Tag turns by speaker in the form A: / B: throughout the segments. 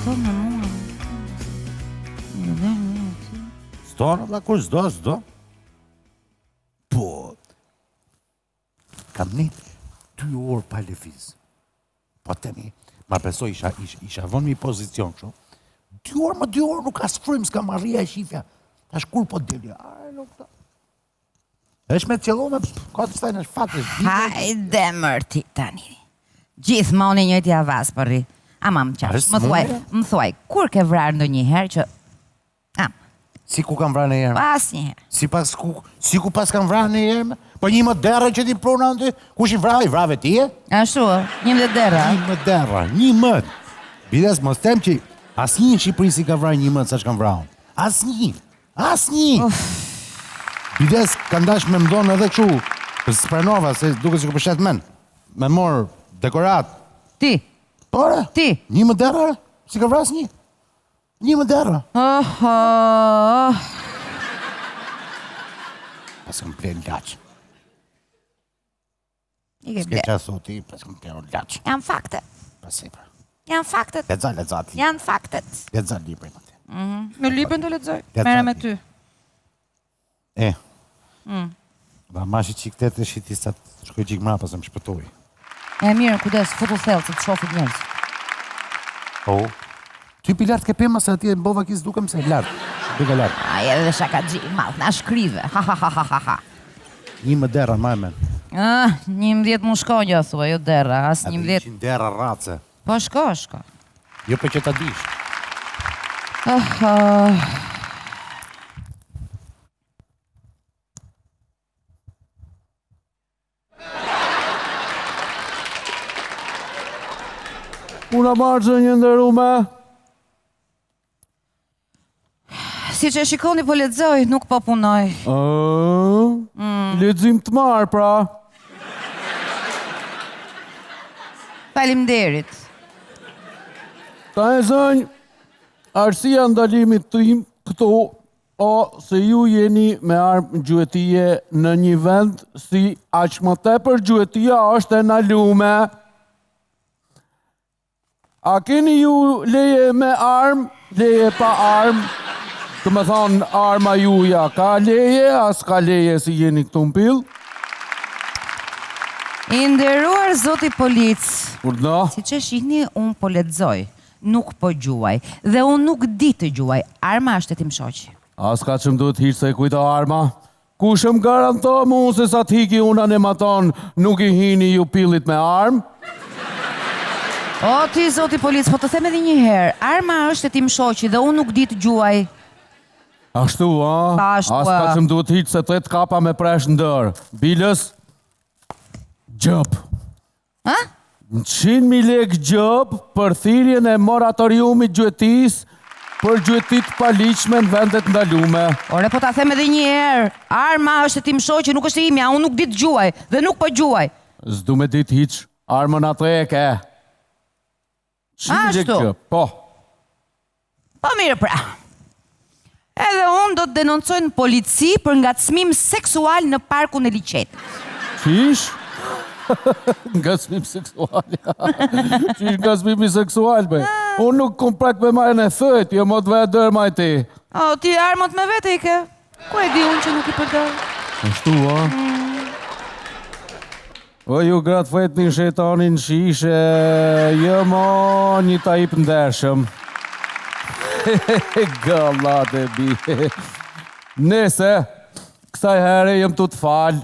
A: Këto me mua.
B: Sto, la kur zdo. Po, kam një 2 orë pa lëviz. Po temi, ma besoj isha vënë mi pozicion kështu. 2 orë nuk ka sfrym, s'ka marria e shifja. Tash kur po deli, është me qëllome, ka të stajnë është fatë.
A: Hajde mërti tani. Gjithmonë njëjti avaz përri. Ama më qash, më thuaj, kur ke vrarë ndonjëherë që...
B: Si ku kam vrarë në herë?
A: Pas njëherë.
B: Si ku pas kam vrarë në herë? Po një më derë që ti prona në ty? Kush i vrave ti e?
A: Ashtu, 11 dera.
B: 11 dera, 11. Bides, mos tem që asnjë në Shqipëri si ka vrarë 11 sa që kam vrarë. Asnjë. Bides, ka ndash me mdonë edhe këshu, për sprenova, se duke si ku përshet men. Me morë dekorat.
A: Ti?
B: Pore?
A: Ti?
B: 11 dera, si ka vrarë asnjë? 11 dera. Pas kam plenë laqë. S'ke që asu ti, pas kam plenë laqë.
A: Janë faktet.
B: Pasipër.
A: Janë faktet.
B: Lexat.
A: Janë faktet.
B: Lexat librin atë.
A: Në librin të lexoj. Mere me ty.
B: Ba mashi qik të të shiti sa të shkoj qik mrapa se më shpëtoj.
A: Mirë, kudes, futu thellë që të shofit njerëz.
B: Ty pi lartë ke pema se atje në bova kisë dukem se lartë. Duke lartë.
A: Edhe dhe shaka gji, malë, na shkrive. Ha.
B: 11 dera, ma e men.
A: 11 mu shkonja, thua, jo dera. As 11...
B: 100 dera race.
A: Po shko.
B: Jo për që ta dish.
C: Una marë që një ndërume.
A: Si që shikoni po lexoj, nuk po punoj.
C: Lexim të marë, pra.
A: Faleminderit.
C: Ta e zënj, arsia ndalimit tim këtu, se ju jeni me armë gjuetie në një vend si aq më tepër gjuetia është e ndalume. A keni ju leje me armë, leje pa armë? Të me thonë, arma juja ka leje, as ka leje si jeni këtu në pil?
A: I nderuar zoti polic.
C: Urdo?
A: Si që shihni, unë po lexoj, nuk po gjuaj, dhe unë nuk di të gjuaj. Arma është e tim shoqi.
C: As ka që më duhet hiqë se kujta arma? Kushë më garanto mu se sa t'hiki una në maton, nuk i hini ju pilit me armë?
A: O, ti, zoti polic, po të them edhe një herë, arma është e tim shoqi dhe unë nuk di të gjuaj.
C: Ashtu, a?
A: Ashtu,
C: As ka që më duhet hiqë se 8 kapa me presh në dërë. Bilës, gjëp. 100.000 lek gjëp për thirrjen e moratoriumit gjuetis për gjuetit paliqme në vendet ndalume.
A: Ore, po ta them edhe një herë, arma është e tim shoqi, nuk është e imja, unë nuk di të gjuaj dhe nuk po gjuaj.
C: S'du me dit hiq, armën atë e ke. 100.000 lek gjëp, po.
A: Po mirë pra. Edhe unë do të denoncoj në polici për ngacmim seksual në parkun e liçetit.
C: Qish? Ngacmim seksual. Qish ngacmimi seksual, bëj? Unë nuk kom prak me majën e thët, jo më të vetë dërë maj ti.
A: O, ti armët me vete i ke? Ku e di unë që nuk i përdoj?
C: Ashtu, a? O, ju gratë fajt një shetanin shishe, jo mo një tajip ndershëm. Gallat e bi. Nese, kësaj herë jem të falë.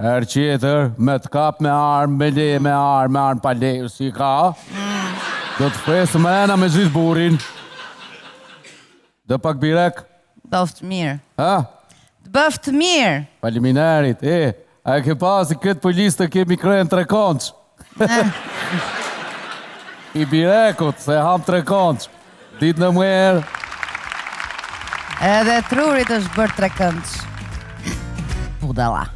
C: Herë qeter, me të kap me armë, me leje me armë pa leje, si ka. Do të presë me ena me gjithë burin. Dhe pak birek.
A: Bëft mirë.
C: Ha?
A: Bëft mirë.
C: Faleminderit, a e ke pasi këtë për listë kemi krejnë 3 konç. I birekut, se ham 3 konç. Ditë në mërë.
A: Edhe trurit është bërë 3 këndsh. Budala.